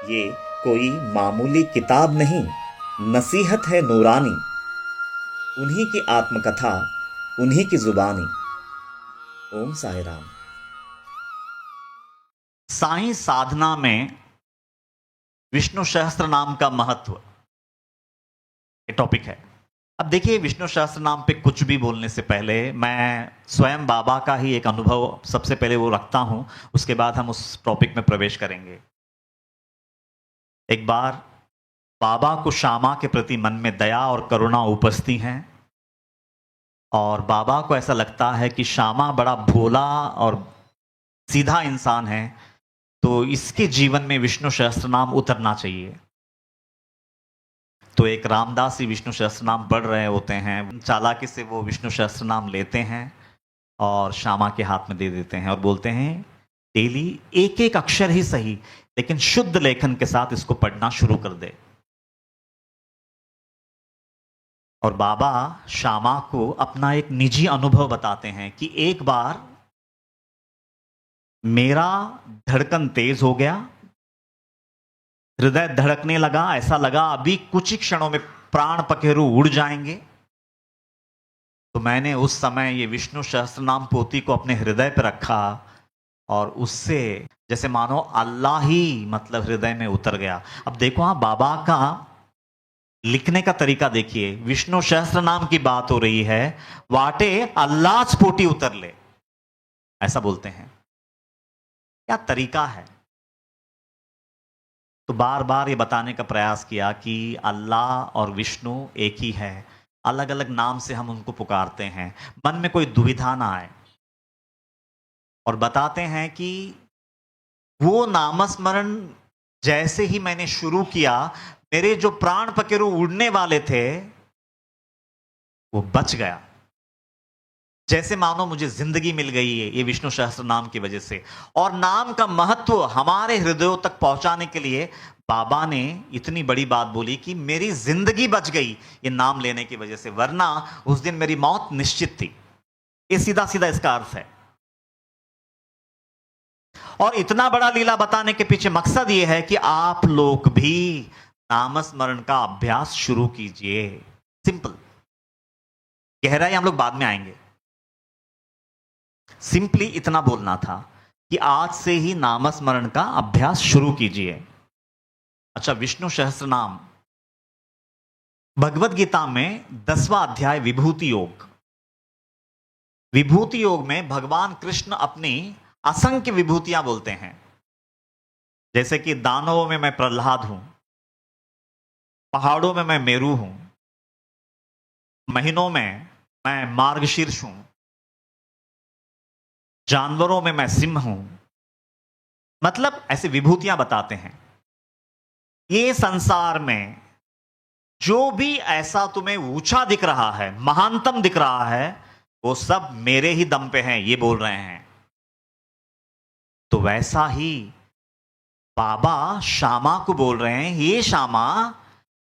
ये कोई मामूली किताब नहीं, नसीहत है नूरानी। उन्हीं की आत्मकथा, उन्हीं की जुबानी। ओम साई राम। साईं साधना में विष्णु सहस्त्र नाम का महत्व, ये टॉपिक है। अब देखिए, विष्णु सहस्त्र नाम पे कुछ भी बोलने से पहले मैं स्वयं बाबा का ही एक अनुभव सबसे पहले वो रखता हूं, उसके बाद हम उस टॉपिक में प्रवेश करेंगे। एक बार बाबा को श्यामा के प्रति मन में दया और करुणा उपजती हैं और बाबा को ऐसा लगता है कि श्यामा बड़ा भोला और सीधा इंसान है, तो इसके जीवन में विष्णु सहस्त्र नाम उतरना चाहिए। तो एक रामदास ही विष्णु सहस्त्र नाम पढ़ रहे होते हैं, चालाकी से वो विष्णु सहस्त्र नाम लेते हैं और श्यामा के हाथ में दे देते हैं और बोलते हैं, डेली एक एक अक्षर ही सही, लेकिन शुद्ध लेखन के साथ इसको पढ़ना शुरू कर दे। और बाबा श्यामा को अपना एक निजी अनुभव बताते हैं कि एक बार मेरा धड़कन तेज हो गया, हृदय धड़कने लगा, ऐसा लगा अभी कुछ ही क्षणों में प्राण पखेरु उड़ जाएंगे। तो मैंने उस समय ये विष्णु सहस्त्र नाम पोथी को अपने हृदय पर रखा और उससे जैसे मानो अल्लाह ही मतलब हृदय में उतर गया। अब देखो, हाँ, बाबा का लिखने का तरीका देखिए, विष्णु सहस्त्र नाम की बात हो रही है, वाटे अल्लाह स्फूटी उतर ले, ऐसा बोलते हैं। क्या तरीका है। तो बार बार ये बताने का प्रयास किया कि अल्लाह और विष्णु एक ही है, अलग अलग नाम से हम उनको पुकारते हैं, मन में कोई दुविधा ना आए। और बताते हैं कि वो नामस्मरण जैसे ही मैंने शुरू किया, मेरे जो प्राण पखेरु उड़ने वाले थे वो बच गया, जैसे मानो मुझे जिंदगी मिल गई है ये विष्णु सहस्त्र नाम की वजह से। और नाम का महत्व हमारे हृदयों तक पहुंचाने के लिए बाबा ने इतनी बड़ी बात बोली कि मेरी जिंदगी बच गई ये नाम लेने की वजह से, वरना उस दिन मेरी मौत निश्चित थी। ये सीधा सीधा इसका अर्थ है। और इतना बड़ा लीला बताने के पीछे मकसद ये है कि आप लोग भी नामस्मरण का अभ्यास शुरू कीजिए। सिंपल, गहराई हम लोग बाद में आएंगे। सिंपली इतना बोलना था कि आज से ही नामस्मरण का अभ्यास शुरू कीजिए। अच्छा, विष्णु सहस्त्र नाम भगवत गीता में 10वां अध्याय विभूति योग। विभूति योग में भगवान कृष्ण अपनी असंख्य विभूतियां बोलते हैं, जैसे कि दानवों में मैं प्रहलाद हूं, पहाड़ों में मैं मेरू हूं, महीनों में मैं मार्गशीर्ष हूं, जानवरों में मैं सिंह हूं। मतलब ऐसे विभूतियां बताते हैं। ये संसार में जो भी ऐसा तुम्हें ऊंचा दिख रहा है, महानतम दिख रहा है, वो सब मेरे ही दम पे हैं, ये बोल रहे हैं। तो वैसा ही बाबा श्यामा को बोल रहे हैं, ये श्यामा,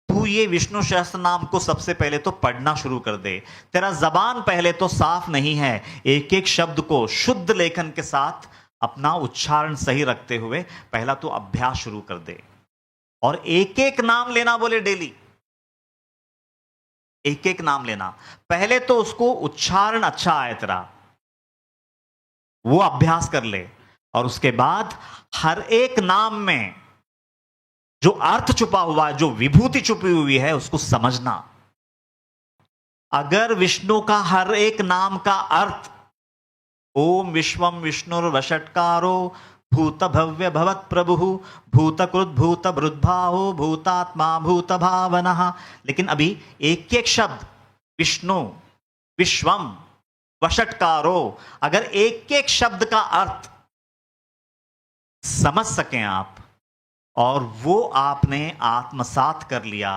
तू ये विष्णु सहस्त्र नाम को सबसे पहले तो पढ़ना शुरू कर दे। तेरा जबान पहले तो साफ नहीं है, एक एक शब्द को शुद्ध लेखन के साथ अपना उच्चारण सही रखते हुए पहला तो अभ्यास शुरू कर दे। और एक एक नाम लेना बोले, डेली एक एक नाम लेना। पहले तो उसको उच्चारण अच्छा आए तेरा, वो अभ्यास कर ले। और उसके बाद हर एक नाम में जो अर्थ छुपा हुआ है, जो विभूति छुपी हुई है, उसको समझना। अगर विष्णु का हर एक नाम का अर्थ ओम विश्वम विष्णुर्वषट्कारो भूत भव्य भवत प्रभु भूतकृत भूत भृद्भावो भूतात्मा भूत भावनः, लेकिन अभी एक एक शब्द विष्णु विश्वम वषट्कारो, अगर एक एक शब्द का अर्थ समझ सकें आप और वो आपने आत्मसात कर लिया,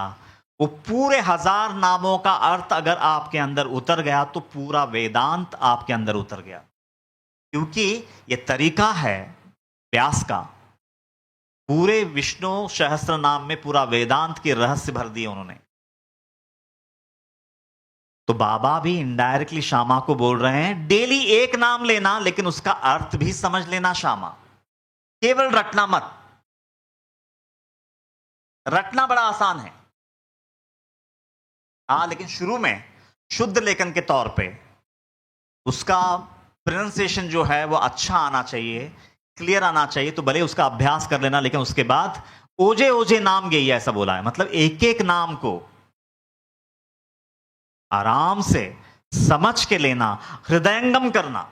वो पूरे 1000 नामों का अर्थ अगर आपके अंदर उतर गया तो पूरा वेदांत आपके अंदर उतर गया। क्योंकि ये तरीका है व्यास का, पूरे विष्णु सहस्त्र नाम में पूरा वेदांत के रहस्य भर दिए उन्होंने। तो बाबा भी इनडायरेक्टली श्यामा को बोल रहे हैं, डेली एक नाम लेना, लेकिन उसका अर्थ भी समझ लेना। श्यामा, केवल रटना मत। रटना बड़ा आसान है, हाँ, लेकिन शुरू में शुद्ध लेखन के तौर पे उसका प्रोनाउंसिएशन जो है वो अच्छा आना चाहिए, क्लियर आना चाहिए, तो भले उसका अभ्यास कर लेना, लेकिन उसके बाद ओजे ओजे नाम गई, ऐसा बोला है, मतलब एक एक नाम को आराम से समझ के लेना, हृदयंगम करना।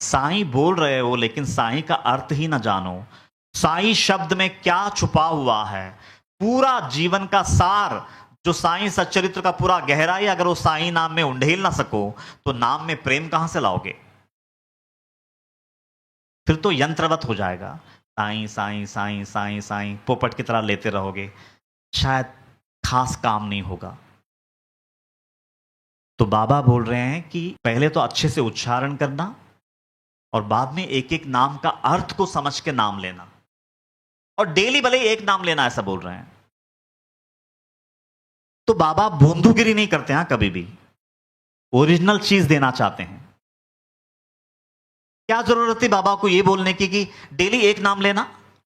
साईं बोल रहे हो लेकिन साईं का अर्थ ही ना जानो, साईं शब्द में क्या छुपा हुआ है, पूरा जीवन का सार जो साईं सच्चरित्र का पूरा गहराई अगर वो साईं नाम में उंडेल ना सको तो नाम में प्रेम कहां से लाओगे? फिर तो यंत्रवत हो जाएगा, साईं साईं साईं साईं साईं पोपट की तरह लेते रहोगे, शायद खास काम नहीं होगा। तो बाबा बोल रहे हैं कि पहले तो अच्छे से उच्चारण करना और बाद में एक एक नाम का अर्थ को समझ के नाम लेना, और डेली भले एक नाम लेना, ऐसा बोल रहे हैं। तो बाबा भोंदूगिरी नहीं करते हैं कभी भी, ओरिजिनल चीज देना चाहते हैं। क्या जरूरत थी बाबा को ये बोलने की कि डेली एक नाम लेना?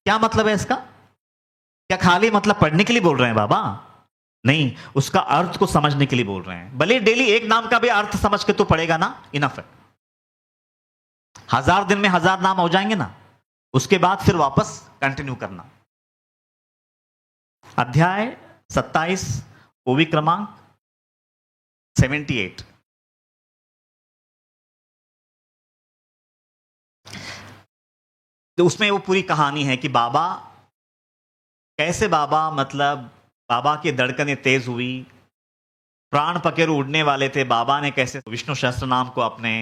क्या मतलब है इसका? क्या खाली मतलब पढ़ने के लिए बोल रहे हैं बाबा? नहीं, उसका अर्थ को समझने के लिए बोल रहे हैं। भले डेली एक नाम का भी अर्थ समझ के तो पड़ेगा ना, इनफ है। 1000 दिन में 1000 नाम हो जाएंगे ना, उसके बाद फिर वापस कंटिन्यू करना। अध्याय 27, ओवी क्रमांक 78। तो उसमें वो पूरी कहानी है कि बाबा कैसे, बाबा मतलब बाबा की धड़कनें तेज हुई, प्राण पखेरु उड़ने वाले थे, बाबा ने कैसे विष्णु सहस्त्र नाम को अपने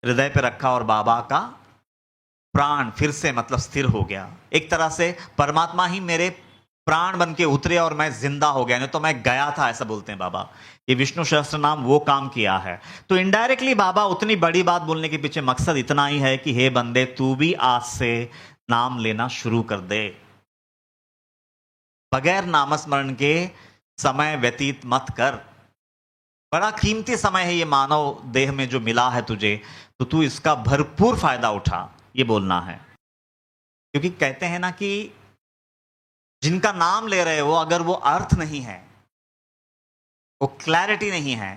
हृदय पे रखा और बाबा का प्राण फिर से मतलब स्थिर हो गया। एक तरह से परमात्मा ही मेरे प्राण बन के उतरे और मैं जिंदा हो गया, नहीं तो मैं गया था, ऐसा बोलते हैं बाबा। ये विष्णु सहस्त्र नाम वो काम किया है। तो इनडायरेक्टली बाबा उतनी बड़ी बात बोलने के पीछे मकसद इतना ही है कि हे बंदे, तू भी आज से नाम लेना शुरू कर दे, बगैर नामस्मरण के समय व्यतीत मत कर। बड़ा कीमती समय है ये मानव देह में जो मिला है तुझे, तो तू इसका भरपूर फायदा उठा, ये बोलना है। क्योंकि कहते हैं ना कि जिनका नाम ले रहे हो, अगर वो अर्थ नहीं है, वो क्लैरिटी नहीं है,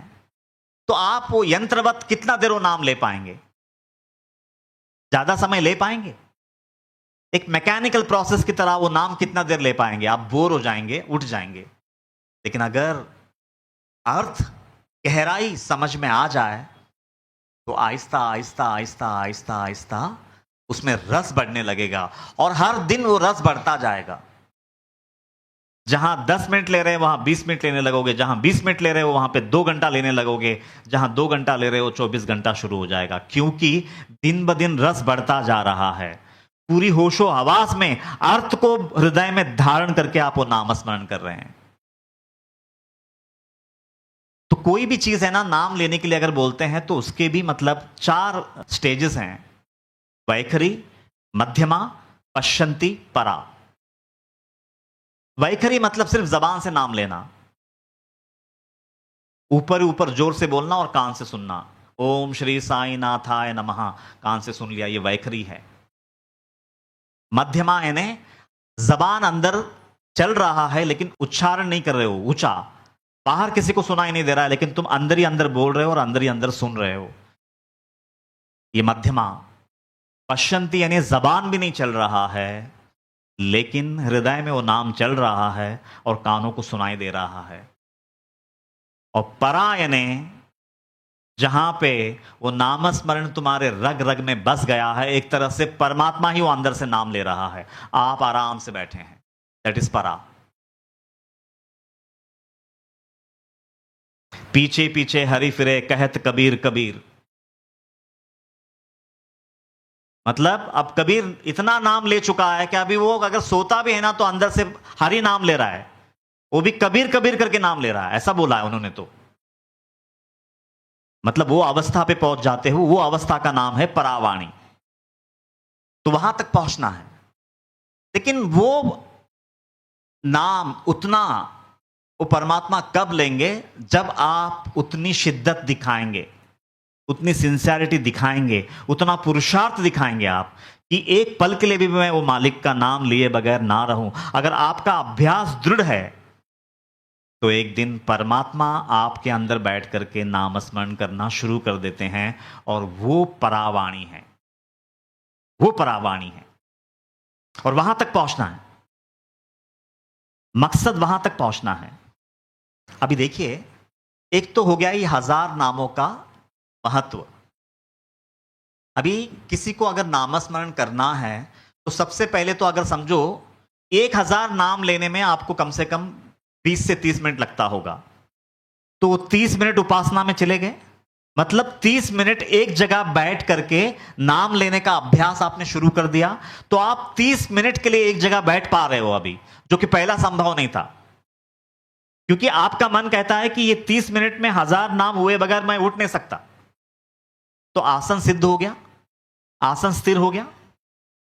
तो आप वो यंत्रवत कितना देर वो नाम ले पाएंगे? ज्यादा समय ले पाएंगे? एक मैकेनिकल प्रोसेस की तरह वो नाम कितना देर ले पाएंगे? आप बोर हो जाएंगे, उठ जाएंगे। लेकिन अगर अर्थ गहराई समझ में आ जाए तो आहिस्ता आहिस्ता आहिस्ता आहिस्ता आहिस्ता उसमें रस बढ़ने लगेगा, और हर दिन वो रस बढ़ता जाएगा। जहां 10 मिनट ले रहे हैं वहां 20 मिनट लेने लगोगे, जहां 20 मिनट ले रहे हो वहां पे 2 घंटा लेने लगोगे, जहां 2 घंटा ले रहे हो 24 घंटा शुरू हो जाएगा। क्योंकि दिन ब दिन रस बढ़ता जा रहा है। पूरी होशो हवास में अर्थ को हृदय में धारण करके आप वो नामस्मरण कर रहे हैं। तो कोई भी चीज है ना, नाम लेने के लिए अगर बोलते हैं तो उसके भी मतलब 4 स्टेजेस हैं: वैखरी, मध्यमा, पश्यंती, परा। वैखरी मतलब सिर्फ जबान से नाम लेना, ऊपर ऊपर जोर से बोलना और कान से सुनना। ओम श्री साई नाथाय नमः, कान से सुन लिया, ये वैखरी है। मध्यमा यानी जबान अंदर चल रहा है लेकिन उच्चारण नहीं कर रहे हो, ऊंचा, बाहर किसी को सुनाई नहीं दे रहा है, लेकिन तुम अंदर ही अंदर बोल रहे हो और अंदर ही अंदर सुन रहे हो, ये मध्यमा। पश्यंती यानी जबान भी नहीं चल रहा है लेकिन हृदय में वो नाम चल रहा है और कानों को सुनाई दे रहा है। और परा यानी जहां पे वो नामस्मरण तुम्हारे रग रग में बस गया है, एक तरह से परमात्मा ही वो अंदर से नाम ले रहा है, आप आराम से बैठे हैं, दैट इज परा। पीछे पीछे हरि फिरे कहत कबीर कबीर, मतलब अब कबीर इतना नाम ले चुका है कि अभी वो अगर सोता भी है ना तो अंदर से हरि नाम ले रहा है, वो भी कबीर कबीर करके नाम ले रहा है, ऐसा बोला है उन्होंने। तो मतलब वो अवस्था पे पहुंच जाते हो, वो अवस्था का नाम है परावाणी। तो वहां तक पहुंचना है, लेकिन वो नाम उतना वो परमात्मा कब लेंगे? जब आप उतनी शिद्दत दिखाएंगे, उतनी सिंसियरिटी दिखाएंगे, उतना पुरुषार्थ दिखाएंगे आप कि एक पल के लिए भी मैं वो मालिक का नाम लिए बगैर ना रहूं। अगर आपका अभ्यास दृढ़ है तो एक दिन परमात्मा आपके अंदर बैठ करके नाम स्मरण करना शुरू कर देते हैं, और वो परावाणी है, वो परावाणी है। और वहां तक पहुंचना है, मकसद वहां तक पहुंचना है। अभी देखिए, एक तो हो गया ये 1000 नामों का महत्व। अभी किसी को अगर नामस्मरण करना है तो सबसे पहले तो अगर समझो 1000 नाम लेने में आपको कम से कम 20 से 30 मिनट लगता होगा, तो 30 मिनट उपासना में चले गए। मतलब 30 मिनट एक जगह बैठ करके नाम लेने का अभ्यास आपने शुरू कर दिया, तो आप 30 मिनट के लिए एक जगह बैठ पा रहे हो अभी, जो कि पहला संभव नहीं था। क्योंकि आपका मन कहता है कि ये 30 मिनट में 1000 नाम हुए बगैर मैं उठ नहीं सकता। तो आसन सिद्ध हो गया, आसन स्थिर हो गया,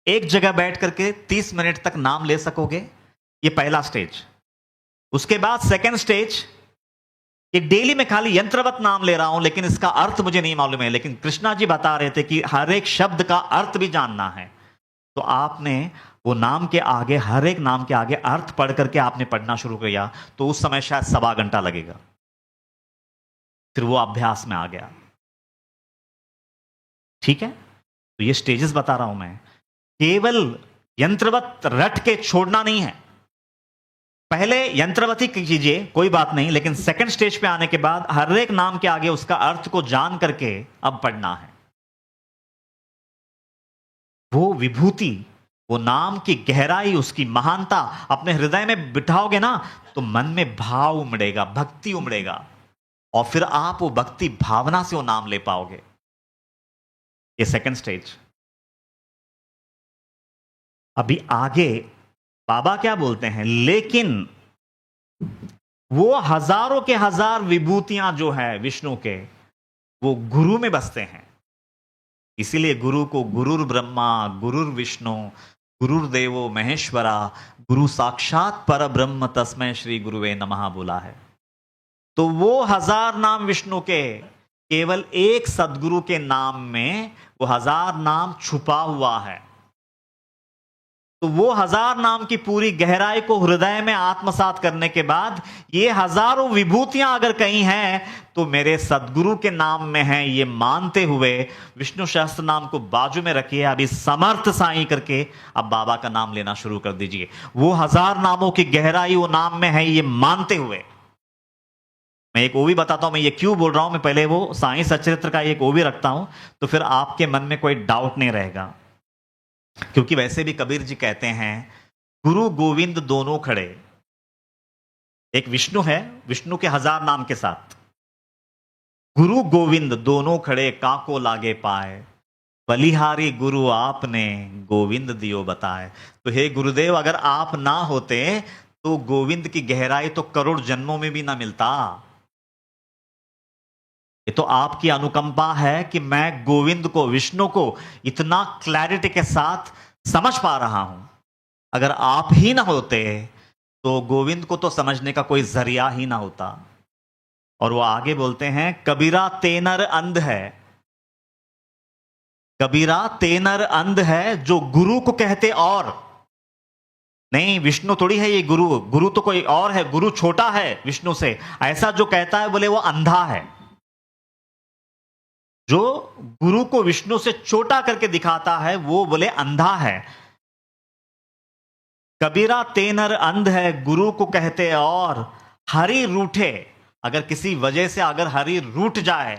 एक जगह बैठ करके 30 मिनट तक नाम ले सकोगे। ये पहला स्टेज। उसके बाद सेकंड स्टेज, ये डेली में खाली यंत्रवत नाम ले रहा हूं लेकिन इसका अर्थ मुझे नहीं मालूम है, लेकिन कृष्णा जी बता रहे थे कि हर एक शब्द का अर्थ भी जानना है। तो आपने वो नाम के आगे, हर एक नाम के आगे अर्थ पढ़ करके आपने पढ़ना शुरू किया, तो उस समय शायद 1.25 घंटा लगेगा। फिर वो अभ्यास में आ गया। ठीक है, तो ये स्टेजेस बता रहा हूं मैं। केवल यंत्रवत रट के छोड़ना नहीं है। पहले यंत्रवती कीजिए, कोई बात नहीं, लेकिन सेकंड स्टेज पे आने के बाद हर एक नाम के आगे उसका अर्थ को जान करके अब पढ़ना है। वो विभूति, वो नाम की गहराई, उसकी महानता अपने हृदय में बिठाओगे ना, तो मन में भाव उमड़ेगा, भक्ति उमड़ेगा, और फिर आप वो भक्ति भावना से वो नाम ले पाओगे। ये सेकंड स्टेज। अभी आगे बाबा क्या बोलते हैं, लेकिन वो हजारों के हजार विभूतियां जो है विष्णु के, वो गुरु में बसते हैं। इसीलिए गुरु को गुरुर ब्रह्मा गुरुर विष्णु गुरुर्देवो महेश्वरा गुरु साक्षात पर ब्रह्म तस्मै श्री गुरुवे नमः बोला है। तो वो 1000 नाम विष्णु के, केवल एक सदगुरु के नाम में वो 1000 नाम छुपा हुआ है। तो वो 1000 नाम की पूरी गहराई को हृदय में आत्मसात करने के बाद ये हजारों विभूतियां अगर कहीं हैं तो मेरे सदगुरु के नाम में हैं, ये मानते हुए विष्णु सहस्त्र नाम को बाजू में रखिए। अभी समर्थ साईं करके अब बाबा का नाम लेना शुरू कर दीजिए। वो 1000 नामों की गहराई वो नाम में है, ये मानते हुए। मैं एक ओवी बताता हूं, मैं ये क्यों बोल रहा हूं। मैं पहले वो साईं सचरित्र का एक ओवी रखता हूं, तो फिर आपके मन में कोई डाउट नहीं रहेगा। क्योंकि वैसे भी कबीर जी कहते हैं, गुरु गोविंद दोनों खड़े। एक विष्णु है, विष्णु के 1000 नाम के साथ गुरु गोविंद दोनों खड़े, काको लागे पाए, बलिहारी गुरु आपने गोविंद दियो बताए। तो हे गुरुदेव, अगर आप ना होते तो गोविंद की गहराई तो करोड़ जन्मों में भी ना मिलता। ये तो आपकी अनुकंपा है कि मैं गोविंद को, विष्णु को इतना क्लैरिटी के साथ समझ पा रहा हूं। अगर आप ही ना होते तो गोविंद को तो समझने का कोई जरिया ही ना होता। और वो आगे बोलते हैं, कबीरा तेनर अंध है, कबीरा तेनर अंध है जो गुरु को कहते और नहीं, विष्णु थोड़ी है ये गुरु, गुरु तो कोई और है, गुरु छोटा है विष्णु से, ऐसा जो कहता है बोले वो अंधा है। जो गुरु को विष्णु से छोटा करके दिखाता है वो बोले अंधा है। कबीरा तेनर अंध है गुरु को कहते और, हरि रूठे, अगर किसी वजह से अगर हरि रूठ जाए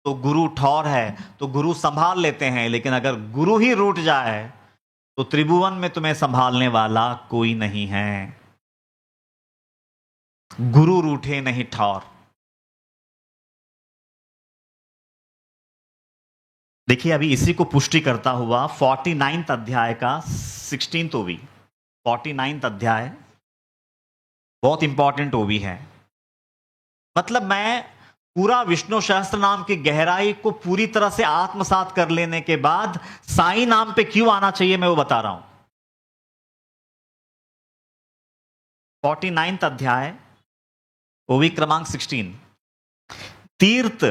तो गुरु ठौर है, तो गुरु संभाल लेते हैं। लेकिन अगर गुरु ही रूठ जाए तो त्रिभुवन में तुम्हें संभालने वाला कोई नहीं है। गुरु रूठे नहीं ठौर। देखिए, अभी इसी को पुष्टि करता हुआ 49th अध्याय का 16th ओवी, 49th अध्याय बहुत इंपॉर्टेंट ओवी है। मतलब मैं पूरा विष्णु सहस्त्र नाम की गहराई को पूरी तरह से आत्मसात कर लेने के बाद साईं नाम पे क्यों आना चाहिए मैं वो बता रहा हूं। 49th अध्याय ओवी क्रमांक 16, तीर्थ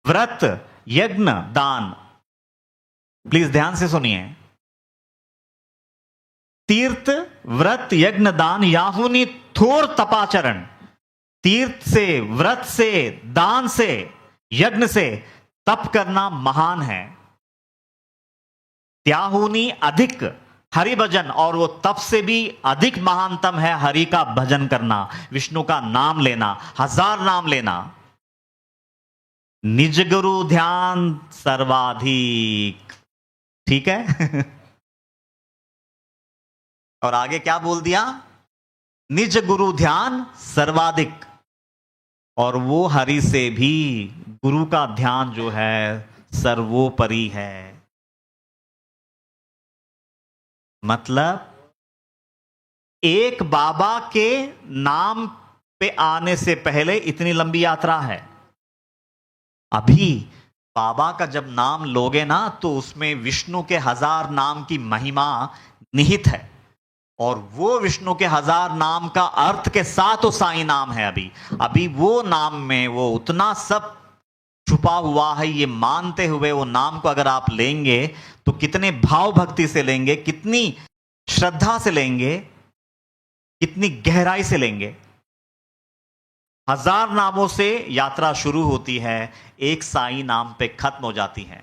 व्रत यज्ञ दान। प्लीज ध्यान से सुनिए। तीर्थ व्रत यज्ञ दान याहुनी थोर तपाचरण। तीर्थ से, व्रत से, दान से, यज्ञ से तप करना महान है। त्याहुनी अधिक हरि भजन, और वो तप से भी अधिक महानतम है हरि का भजन करना, विष्णु का नाम लेना, 1000 नाम लेना। निज गुरु ध्यान सर्वाधिक। ठीक है। और आगे क्या बोल दिया? निज गुरु ध्यान सर्वाधिक। और वो हरि से भी गुरु का ध्यान जो है सर्वोपरि है। मतलब एक बाबा के नाम पे आने से पहले इतनी लंबी यात्रा है। अभी बाबा का जब नाम लोगे ना तो उसमें विष्णु के 1000 नाम की महिमा निहित है, और वो विष्णु के 1000 नाम का अर्थ के साथ वो साईं नाम है। अभी वो नाम में वो उतना सब छुपा हुआ है, ये मानते हुए वो नाम को अगर आप लेंगे तो कितने भाव भक्ति से लेंगे, कितनी श्रद्धा से लेंगे, कितनी गहराई से लेंगे। 1000 नामों से यात्रा शुरू होती है, एक साईं नाम पे खत्म हो जाती है।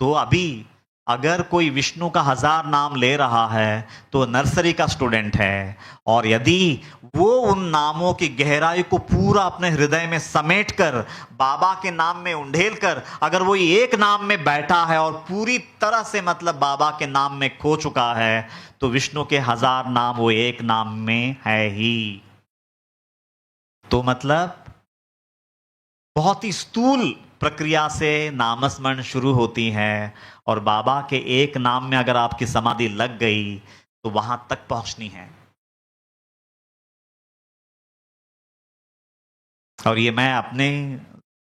तो अभी अगर कोई विष्णु का 1000 नाम ले रहा है तो नर्सरी का स्टूडेंट है, और यदि वो उन नामों की गहराई को पूरा अपने हृदय में समेट कर बाबा के नाम में उंडेल कर अगर वो एक नाम में बैठा है और पूरी तरह से मतलब बाबा के नाम में खो चुका है, तो विष्णु के 1000 नाम वो एक नाम में है ही। तो मतलब बहुत ही स्थूल प्रक्रिया से नामस्मरण शुरू होती है, और बाबा के एक नाम में अगर आपकी समाधि लग गई तो वहां तक पहुंचनी है। और ये मैं अपने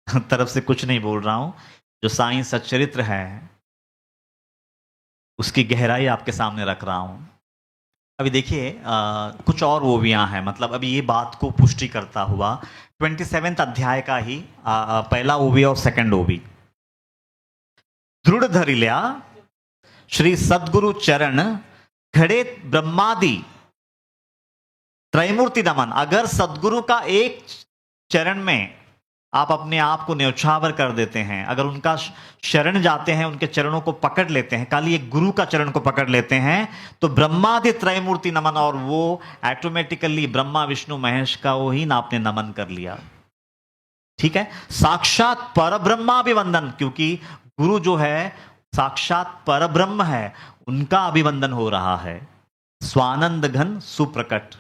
तरफ से कुछ नहीं बोल रहा हूं, जो साईं सच्चरित्र है उसकी गहराई आपके सामने रख रहा हूं। अभी देखिए कुछ और ओवियां हैं, मतलब अभी ये बात को पुष्टि करता हुआ 27वें अध्याय का ही पहला ओवी और सेकंड ओवी। दृढ़ धरिल्या श्री सद्गुरु चरण घड़े ब्रह्मादि त्रैमूर्ति नमन। अगर सद्गुरु का एक चरण में आप अपने आप को न्यौछावर कर देते हैं, अगर उनका शरण जाते हैं, उनके चरणों को पकड़ लेते हैं, खाली एक गुरु का चरण को पकड़ लेते हैं, तो ब्रह्मादि त्रैमूर्ति नमन, और वो ऑटोमेटिकली ब्रह्मा विष्णु महेश का वो ही आपने नमन कर लिया। ठीक है। साक्षात परब्रह्माभिवंदन, क्योंकि गुरु जो है साक्षात परब्रह्म है, उनका अभिवंदन हो रहा है। स्वानंद घन सुप्रकट,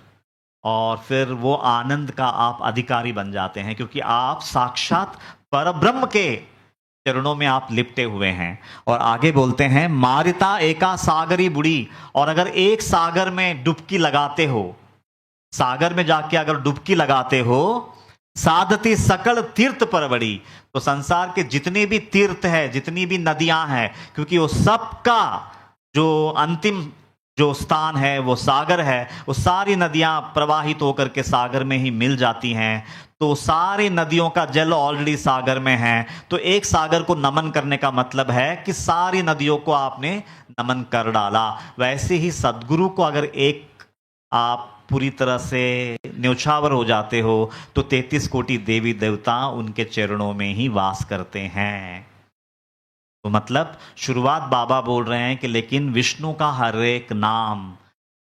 और फिर वो आनंद का आप अधिकारी बन जाते हैं, क्योंकि आप साक्षात परब्रह्म के चरणों में आप लिपटे हुए हैं। और आगे बोलते हैं मारिता एका सागरी बुड़ी, और अगर एक सागर में डुबकी लगाते हो, सागर में जाके अगर डुबकी लगाते हो, साधती सकल तीर्थ परवड़ी, तो संसार के जितने भी तीर्थ है, जितनी भी नदियां हैं, क्योंकि वो सबका जो अंतिम जो स्थान है वो सागर है, वो सारी नदियां प्रवाहित होकर के सागर में ही मिल जाती हैं। तो सारी नदियों का जल ऑलरेडी सागर में है, तो एक सागर को नमन करने का मतलब है कि सारी नदियों को आपने नमन कर डाला। वैसे ही सद्गुरु को अगर एक आप पूरी तरह से न्यौछावर हो जाते हो तो 33 कोटि देवी देवता उनके चरणों में ही वास करते हैं। तो मतलब शुरुआत बाबा बोल रहे हैं कि लेकिन विष्णु का हर एक नाम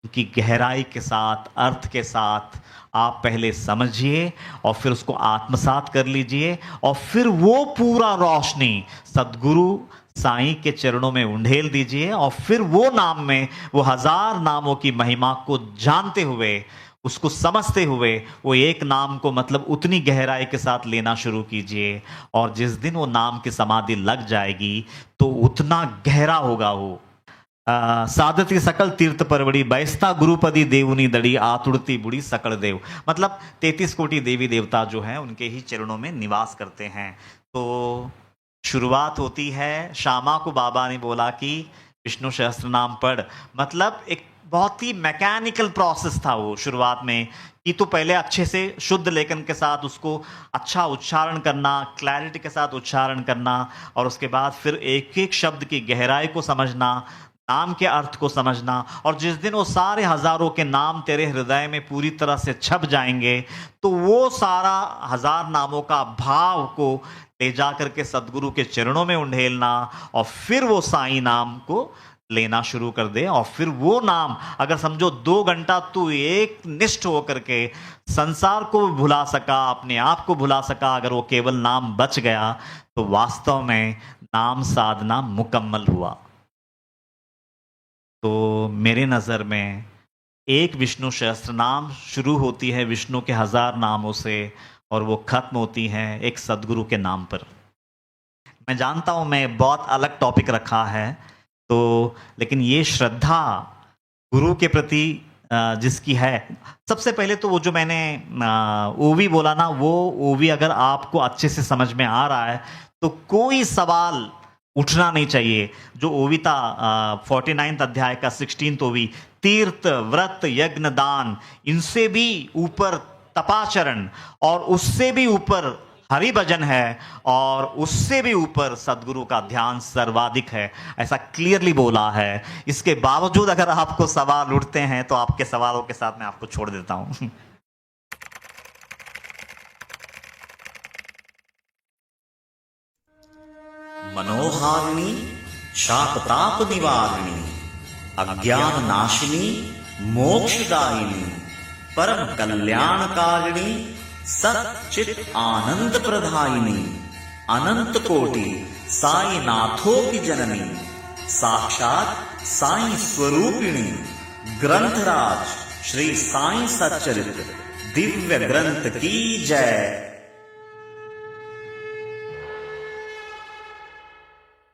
की गहराई के साथ, अर्थ के साथ आप पहले समझिए और फिर उसको आत्मसात कर लीजिए, और फिर वो पूरा रोशनी सद्गुरु साईं के चरणों में उंडेल दीजिए, और फिर वो नाम में वो 1000 नामों की महिमा को जानते हुए, उसको समझते हुए वो एक नाम को मतलब उतनी गहराई के साथ लेना शुरू कीजिए। और जिस दिन वो नाम की समाधि लग जाएगी तो उतना गहरा होगा वो। साधती सकल तीर्थ परवड़ी बैसता गुरुपदी देवुनी दड़ी आतुड़ती बुड़ी सकल देव, मतलब 33 कोटि देवी देवता जो हैं उनके ही चरणों में निवास करते हैं। तो शुरुआत होती है, शामा को बाबा ने बोला कि विष्णु सहस्त्र नाम पढ़, मतलब एक बहुत ही मैकेनिकल प्रोसेस था वो शुरुआत में, कि तो पहले अच्छे से शुद्ध लेखन के साथ उसको अच्छा उच्चारण करना, क्लैरिटी के साथ उच्चारण करना, और उसके बाद फिर एक एक शब्द की गहराई को समझना, नाम के अर्थ को समझना। और जिस दिन वो सारे हजारों के नाम तेरे हृदय में पूरी तरह से छप जाएंगे, तो वो सारा हजार नामों का भाव को ले जा करके सदगुरु के चरणों में उंडेलना, और फिर वो साईं नाम को लेना शुरू कर दे। और फिर वो नाम, अगर समझो 2 घंटा तू एक निष्ठ होकर के संसार को भुला सका, अपने आप को भुला सका, अगर वो केवल नाम बच गया, तो वास्तव में नाम साधना मुकम्मल हुआ। तो मेरे नज़र में एक विष्णु सहस्त्र नाम शुरू होती है विष्णु के 1000 नामों से, और वो खत्म होती है एक सदगुरु के नाम पर। मैं जानता हूँ मैं बहुत अलग टॉपिक रखा है, तो लेकिन ये श्रद्धा गुरु के प्रति जिसकी है, सबसे पहले तो वो जो मैंने ओवी बोला ना, वो ओवी अगर आपको अच्छे से समझ में आ रहा है तो कोई सवाल उठना नहीं चाहिए। जो ओवी था 49 अध्याय का 16 ओवी, तीर्थ व्रत यज्ञ दान, इनसे भी ऊपर तपाचरण, और उससे भी ऊपर हरि भजन है, और उससे भी ऊपर सदगुरु का ध्यान सर्वाधिक है, ऐसा क्लियरली बोला है। इसके बावजूद अगर आपको सवाल उठते हैं तो आपके सवालों के साथ मैं आपको छोड़ देता हूं। मनोहारिणी शापताप निवारिणी, अज्ञान नाशिनी मोक्षदायिनी, परम कल्याणकारिणी, सच्चित आनंद प्रदायिनी, अनंत कोटि साई नाथों की जननी, साक्षात साई स्वरूपिणी, ग्रंथराज श्री साई सच्चरित्र दिव्य ग्रंथ की जय।